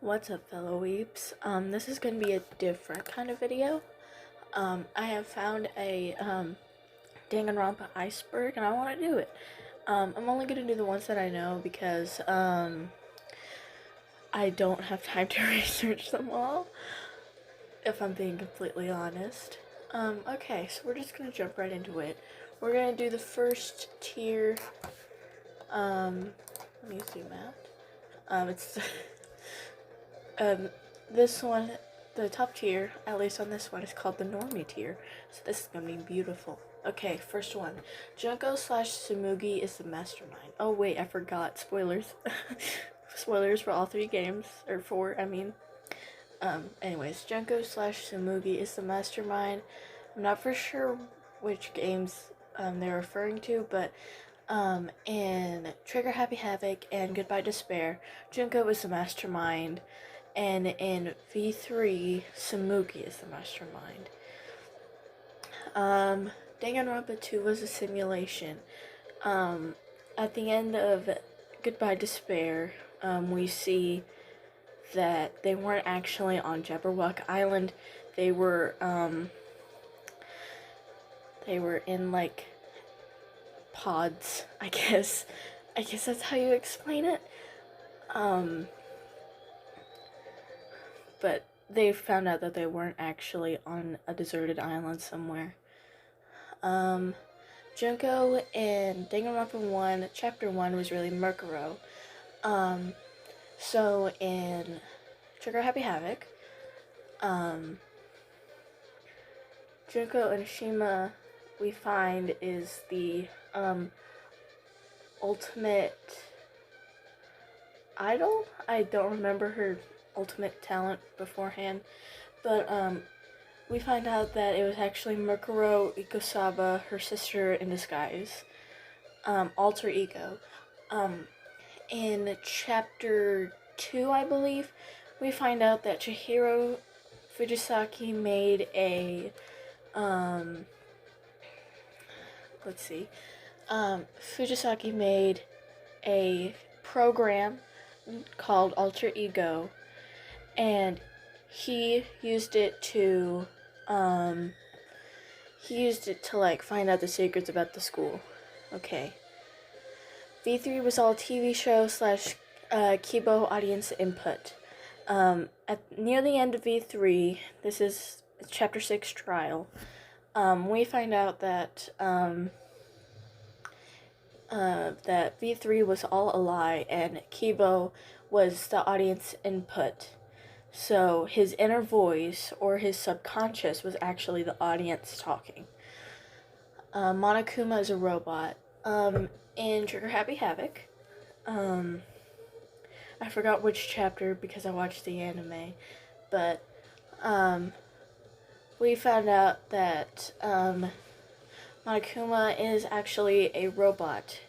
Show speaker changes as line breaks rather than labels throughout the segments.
What's up, fellow weeps? This is going to be a different kind of video. I have found a Danganronpa Iceberg, and I want to do it. I'm only going to do the ones that I know because I don't have time to research them all, if I'm being completely honest. Okay, so we're just going to jump right into it. We're going to do the first tier. Let me zoom out. It's this one, the top tier, at least on this one, is called the normie tier. So this is gonna be beautiful. Okay, first one. Junko / Tsumugi is the mastermind. Oh wait, I forgot. Spoilers. Spoilers for all three games. Or four, I mean. Anyways, Junko / Tsumugi is the mastermind. I'm not for sure which games they're referring to, but in Trigger Happy Havoc and Goodbye Despair, Junko is the mastermind. And in V3, Tsumugi is the mastermind. Danganronpa 2 was a simulation. At the end of Goodbye Despair, we see that they weren't actually on Jabberwock Island. They were in, like, pods, I guess. I guess that's how you explain it. But they found out that they weren't actually on a deserted island somewhere. Junko in Danganronpa 1, Chapter 1 was really Murkuro. So in Trigger Happy Havoc, Junko and Shima, we find, is the ultimate idol? I don't remember her ultimate talent beforehand, but we find out that it was actually Murkuro Ikosaba, her sister in disguise, alter ego. In chapter 2, I believe, we find out that Chihiro Fujisaki made a Fujisaki made a program called Alter Ego, and he used it to like find out the secrets about the school. Okay. V3 was all TV show / Kibo audience input. Near the end of V3, this is chapter 6 trial, we find out that that V3 was all a lie and Kibo was the audience input. So his inner voice, or his subconscious, was actually the audience talking. Monokuma is a robot. In Trigger Happy Havoc, I forgot which chapter because I watched the anime, but we found out that Monokuma is actually a robot,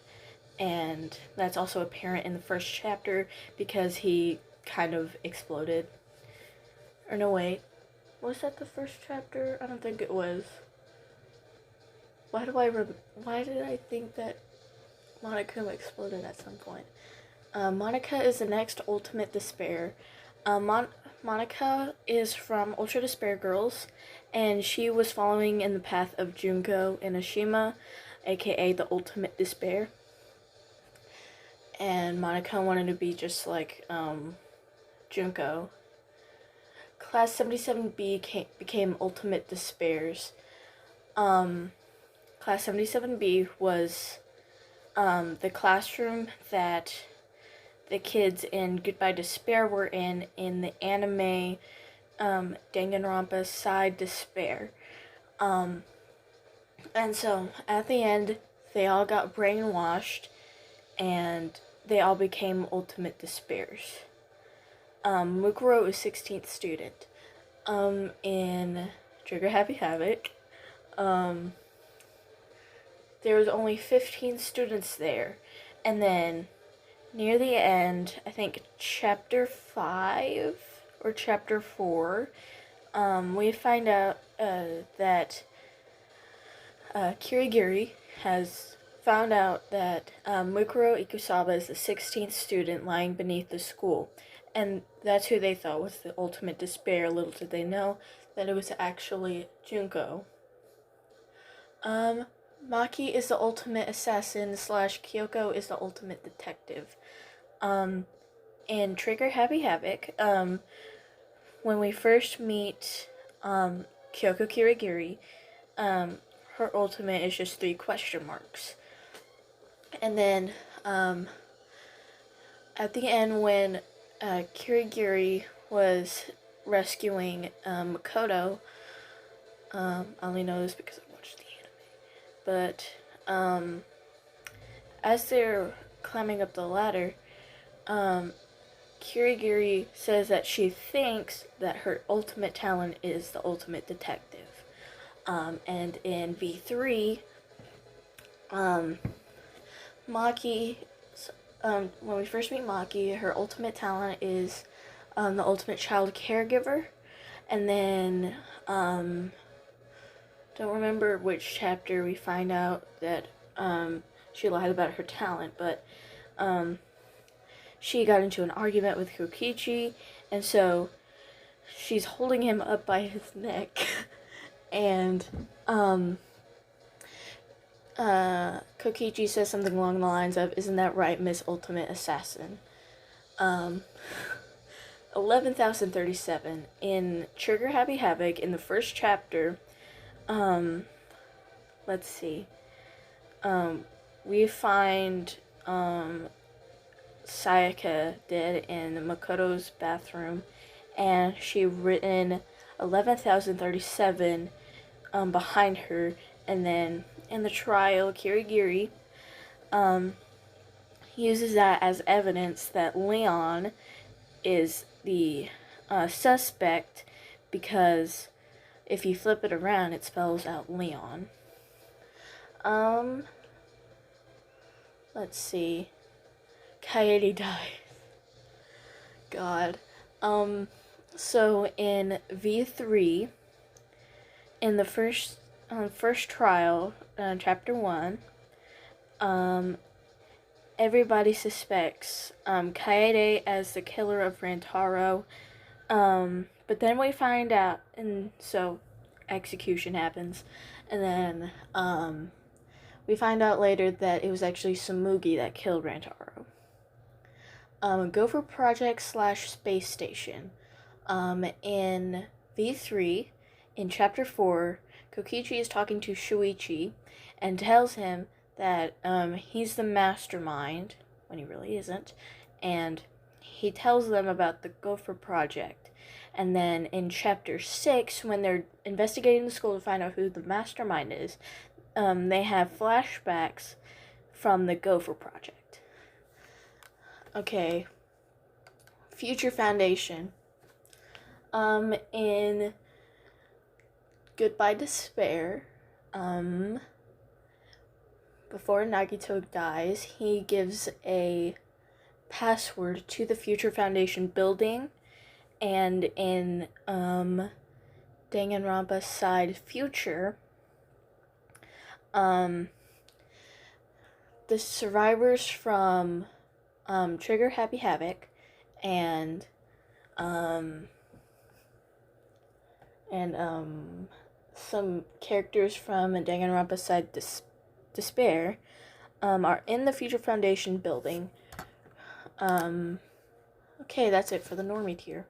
and that's also apparent in the first chapter because he kind of exploded. Or no, wait. Was that the first chapter? I don't think it was. Why did I think that Monokuma exploded at some point? Monica is the next Ultimate Despair. Monica is from Ultra Despair Girls, and she was following in the path of Junko and Ashima, aka the Ultimate Despair. And Monica wanted to be just like Junko. Class 77B became Ultimate Despairs. Class 77B was the classroom that the kids in Goodbye Despair were in the anime Danganronpa Side Despair. And so at the end, they all got brainwashed and they all became Ultimate Despairs. Mukuro is 16th student. In Trigger Happy Havoc, there was only 15 students there. And then near the end, I think chapter 5 or chapter 4, we find out that Kirigiri has found out that Mukuro Ikusaba is the 16th student lying beneath the school. and that's who they thought was the ultimate despair. Little did they know that it was actually Junko. Maki is the ultimate assassin / Kyoko is the ultimate detective. In Trigger Happy Havoc, when we first meet Kyoko Kirigiri, her ultimate is just 3 question marks. And then at the end, when Kirigiri was rescuing Makoto, I only know this because I watched the anime, but as they're climbing up the ladder, Kirigiri says that she thinks that her ultimate talent is the ultimate detective. And in V3, Maki, when we first meet Maki, her ultimate talent is the ultimate child caregiver. And then, don't remember which chapter we find out that she lied about her talent, but she got into an argument with Kokichi, and so she's holding him up by his neck, and Kokichi says something along the lines of, "Isn't that right, Miss Ultimate Assassin?" 11,037 in Trigger Happy Havoc in the first chapter. Let's see. We find Sayaka dead in Makoto's bathroom, and she written 11,037 behind her. And then in the trial, Kirigiri uses that as evidence that Leon is the suspect, because if you flip it around, it spells out Leon. Let's see. Kaede dies. God. So in V3, in the first trial, chapter 1, everybody suspects Kaede as the killer of Rantaro, but then we find out, and so execution happens, and then we find out later that it was actually Samugi that killed Rantaro. Gopher Project / Space Station. In V3, in Chapter 4, Kokichi is talking to Shuichi and tells him that he's the mastermind, when he really isn't, and he tells them about the Gopher Project. And then in Chapter 6, when they're investigating the school to find out who the mastermind is, they have flashbacks from the Gopher Project. Okay, Future Foundation. In Goodbye Despair, before Nagito dies, he gives a password to the Future Foundation building, and in Danganronpa Side Future, the survivors from Trigger Happy Havoc and some characters from Danganronpa Side Despair are in the Future Foundation building. Okay, that's it for the normie tier.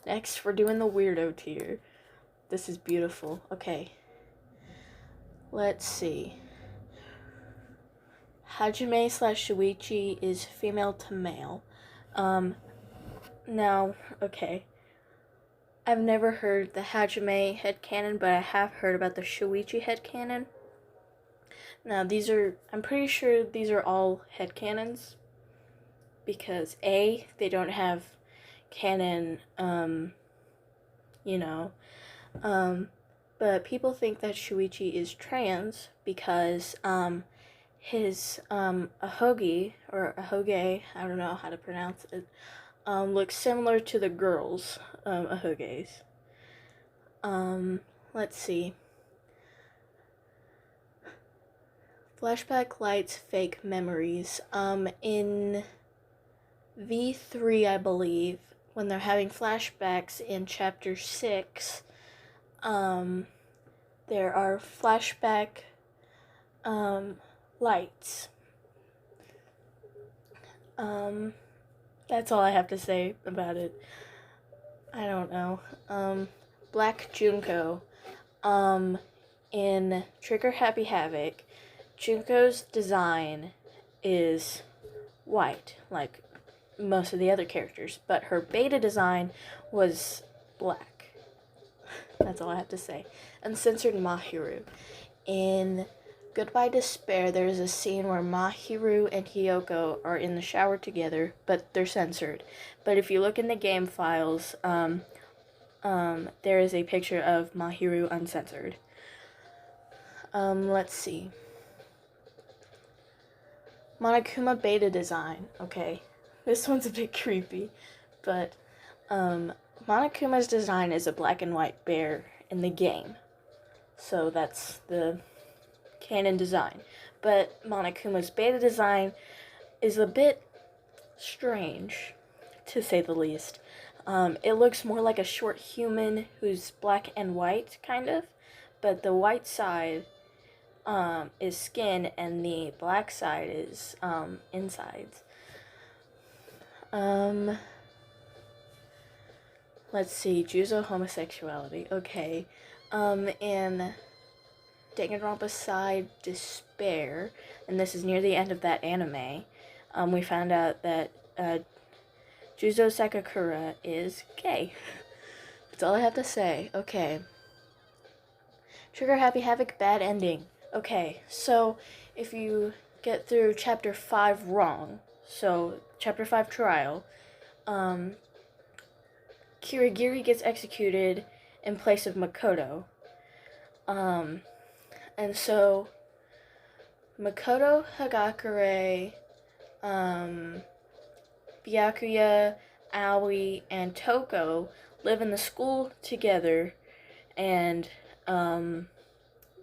Next, we're doing the weirdo tier. This is beautiful. Okay. Let's see. Hajime / Shuichi is female to male. Now, okay. I've never heard the Hajime headcanon, but I have heard about the Shuichi headcanon. Now, I'm pretty sure these are all headcanons, because A, they don't have canon, but people think that Shuichi is trans because, his, ahoge, I don't know how to pronounce it, looks similar to the girls, ahoges. Let's see. Flashback Lights Fake Memories. In V3, I believe, when they're having flashbacks in chapter 6, there are flashback lights. That's all I have to say about it. I don't know. Black Junko. In Trigger Happy Havoc, Junko's design is white, like most of the other characters, but her beta design was black. That's all I have to say. Uncensored Mahiru. In Goodbye Despair, there is a scene where Mahiru and Hiyoko are in the shower together, but they're censored. But if you look in the game files, there is a picture of Mahiru uncensored. Let's see. Monokuma beta design. Okay, this one's a bit creepy, but Monokuma's design is a black and white bear in the game. So that's the canon design. But Monokuma's beta design is a bit strange, to say the least. It looks more like a short human who's black and white, kind of, but the white side is skin and the black side is insides. Let's see, Juzo homosexuality. Okay. In Danganronpa side Despair, and this is near the end of that anime, we found out that Juzo Sakakura is gay. That's all I have to say. Okay. Trigger Happy Havoc bad ending. Okay, so if you get through chapter 5 wrong, so chapter 5 trial, Kirigiri gets executed in place of Makoto. And so Makoto, Hagakure, Byakuya, Aoi, and Toko live in the school together, and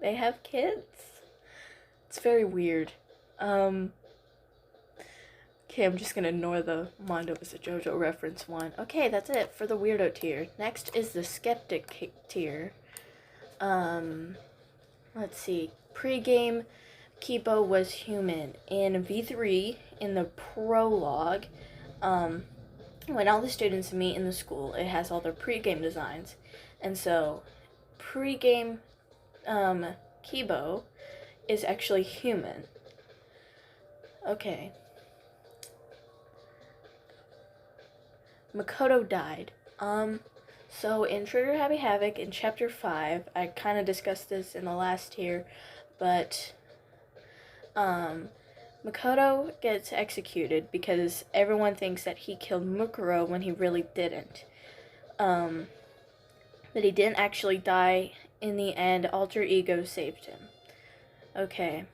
they have kids. It's very weird. Okay, I'm just gonna ignore the Mondo is a JoJo reference one. Okay, that's it for the weirdo tier. Next is the skeptic tier. Let's see. Pre-game, Kipo was human. In V3, in the prologue, when all the students meet in the school, it has all their pre-game designs. And so, pre-game Kibo is actually human. Okay. Makoto died. So in Trigger Happy Havoc in chapter 5, I kind of discussed this in the last tier, but Makoto gets executed because everyone thinks that he killed Mukuro when he really didn't. But he didn't actually die. In the end, Alter Ego saved him. Okay.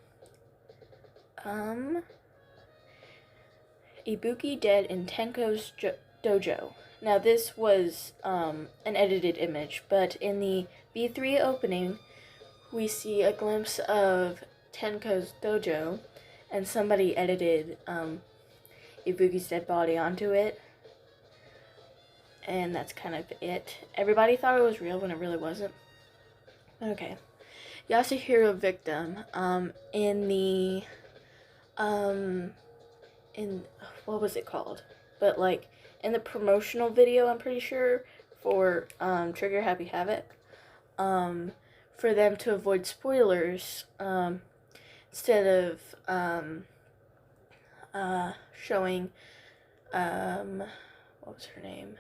Ibuki dead in Tenko's dojo. Now this was an edited image, but in the V3 opening, we see a glimpse of Tenko's dojo, and somebody edited Ibuki's dead body onto it. And that's kind of it. Everybody thought it was real when it really wasn't. Okay. Yasuhiro victim. In the in what was it called? But like in the promotional video, I'm pretty sure, for Trigger Happy Havoc, for them to avoid spoilers, instead of showing what was her name?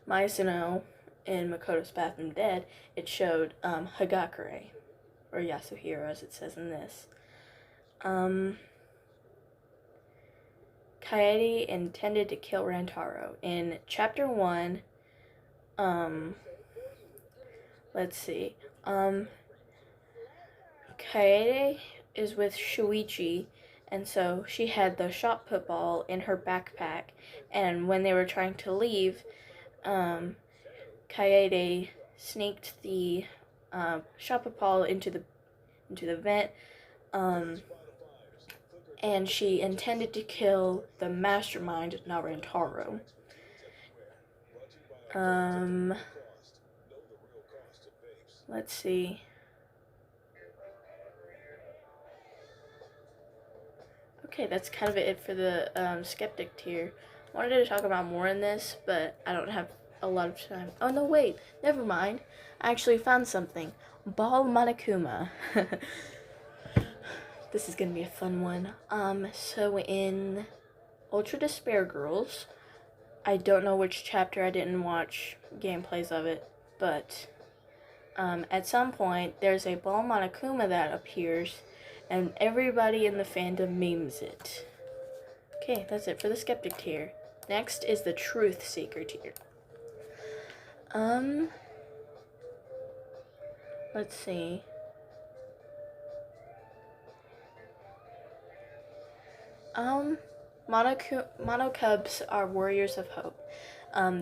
Mizuno in Makoto's bathroom dead, it showed Hagakure, or Yasuhiro as it says in this. Kaede intended to kill Rantaro. In chapter 1, let's see, Kaede is with Shuichi, and so she had the shot put ball in her backpack, and when they were trying to leave, Kaede sneaked the shot put ball into the vent, and she intended to kill the mastermind, Narantaro. Let's see. Okay, that's kind of it for the skeptic tier. I wanted to talk about more in this, but I don't have a lot of time. Oh no, wait, never mind. I actually found something. Ball Monokuma. This is gonna be a fun one. So in Ultra Despair Girls, I don't know which chapter, I didn't watch gameplays of it, but at some point there's a Ball Monokuma that appears, and everybody in the fandom memes it. Okay, that's it for the skeptic tier. Next is the truth seeker tier. Let's see. Mono cubs are warriors of hope.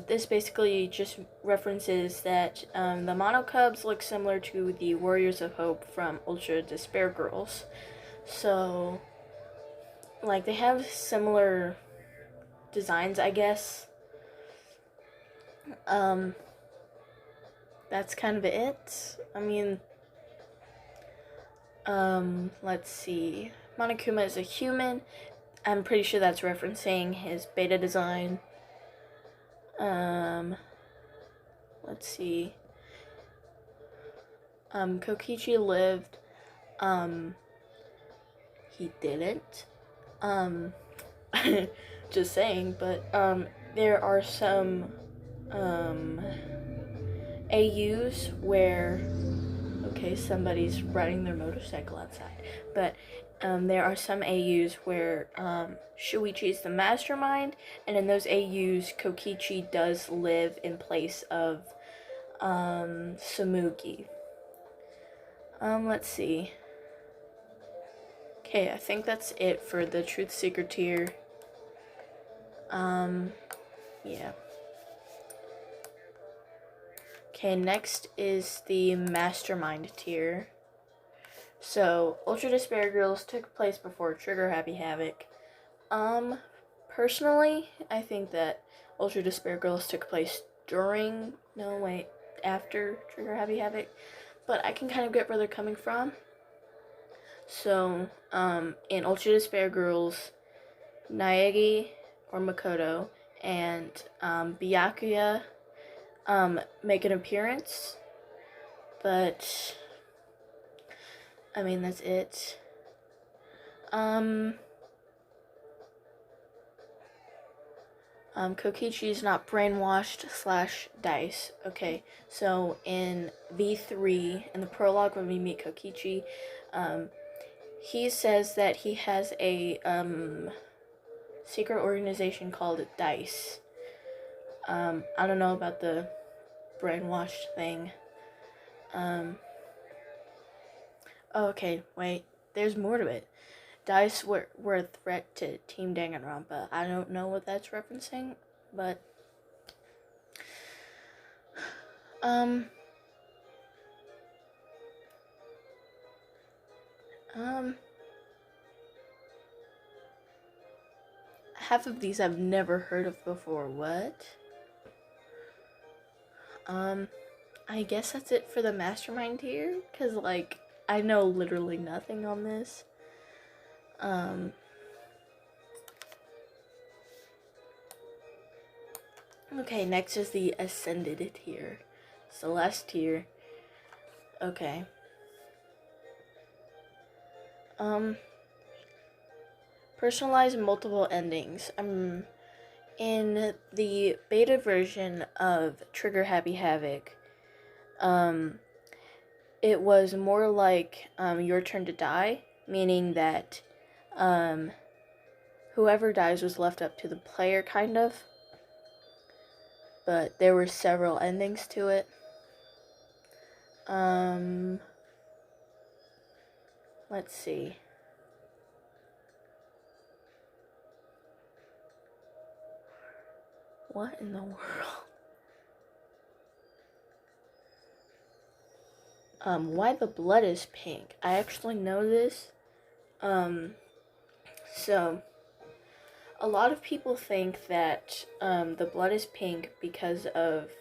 This basically just references that the mono cubs look similar to the warriors of hope from Ultra Despair Girls. So, like, they have similar designs, I guess. That's kind of it. I mean, let's see. Monokuma is a human. I'm pretty sure that's referencing his beta design. Let's see. Kokichi lived. He didn't. Just saying, but, there are some, AUs where, okay, somebody's riding their motorcycle outside, but, there are some AUs where, Shuichi is the mastermind, and in those AUs, Kokichi does live in place of, Samugi. Let's see. Okay, I think that's it for the Truth Seeker tier. Yeah. Okay, next is the Mastermind tier. So, Ultra Despair Girls took place before Trigger Happy Havoc. Personally, I think that Ultra Despair Girls took place after Trigger Happy Havoc. But I can kind of get where they're coming from. So, in Ultra Despair Girls, Naegi, or Makoto, and Byakuya make an appearance, but I mean, that's it. Kokichi is not brainwashed / dice. Okay, so in V3, in the prologue when we meet Kokichi, he says that he has a secret organization called DICE. I don't know about the brainwashed thing. Okay, wait. There's more to it. DICE were a threat to Team Danganronpa. I don't know what that's referencing, but half of these I've never heard of before. What? I guess that's it for the Mastermind tier, cause like I know literally nothing on this. Okay, next is the Ascended tier. Celeste tier. Okay. Personalized multiple endings. In the beta version of Trigger Happy Havoc, it was more like your turn to die, meaning that whoever dies was left up to the player, kind of. But there were several endings to it. Let's see. What in the world? Why the blood is pink. I actually know this. So, a lot of people think that the blood is pink because of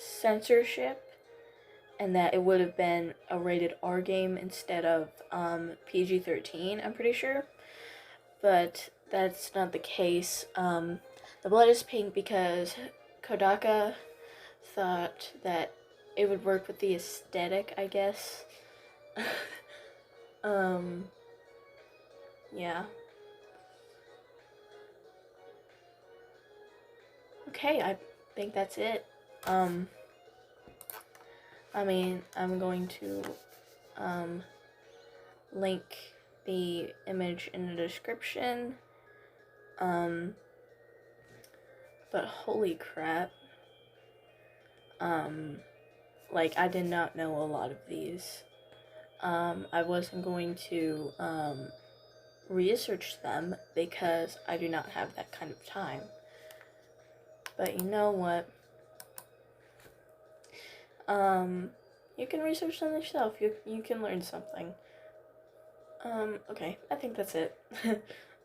censorship, and that it would have been a rated R game instead of PG-13, I'm pretty sure. But that's not the case. The blood is pink because Kodaka thought that it would work with the aesthetic, I guess. Yeah. Okay, I think that's it. I mean, I'm going to link the image in the description. But holy crap. Like, I did not know a lot of these. I wasn't going to research them because I do not have that kind of time. But you know what? You can research them yourself. You can learn something. Okay, I think that's it.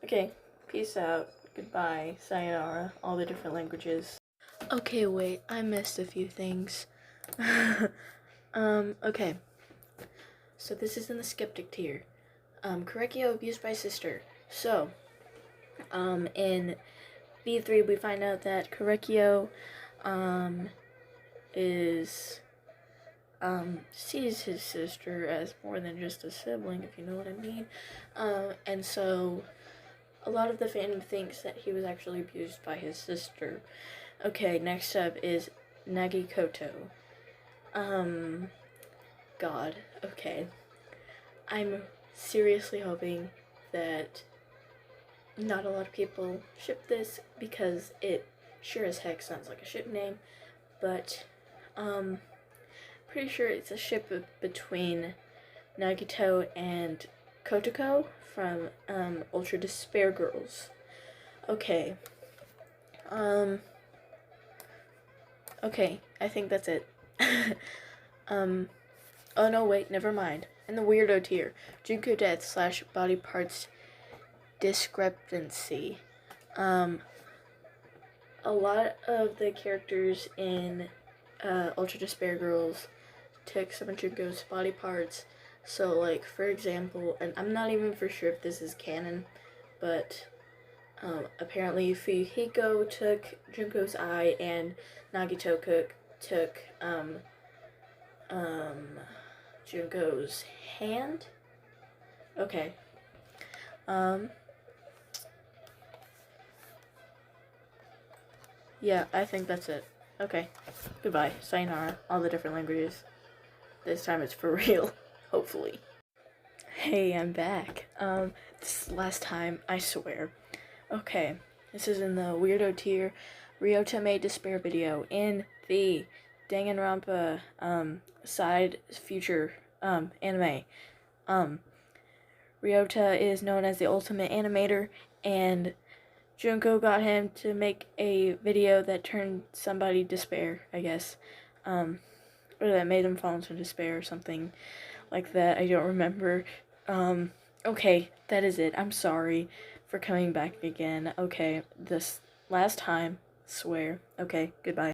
Okay, peace out. Goodbye. Sayonara. All the different languages. Okay, wait, I missed a few things. Okay. So this is in the skeptic tier. Korekio abused by sister. So, in B3 we find out that Korekio, sees his sister as more than just a sibling, if you know what I mean. And so a lot of the fandom thinks that he was actually abused by his sister. Okay, next up is Nagikoto. God, okay. I'm seriously hoping that not a lot of people ship this because it sure as heck sounds like a ship name, but, pretty sure it's a ship between Nagito and Kotoko from, Ultra Despair Girls. Okay. Okay, I think that's it. Oh no, wait, never mind. In the weirdo tier, Junko death / body parts discrepancy. A lot of the characters in Ultra Despair Girls took some of Junko's body parts. So, like, for example, and I'm not even for sure if this is canon, but apparently Fuyuhiko took Junko's eye and Nagito took Junko's hand. Okay. Yeah, I think that's it. Okay. Goodbye. Sayonara. All the different languages. This time it's for real. Hopefully. Hey, I'm back. This last time, I swear. Okay. This is in the weirdo tier. Ryota made despair video in the Danganronpa, side future, anime. Ryota is known as the ultimate animator, and Junko got him to make a video that turned somebody despair, I guess. Or that made him fall into despair or something like that. I don't remember. Okay, that is it. I'm sorry for coming back again. Okay, this last time, swear. Okay, goodbye.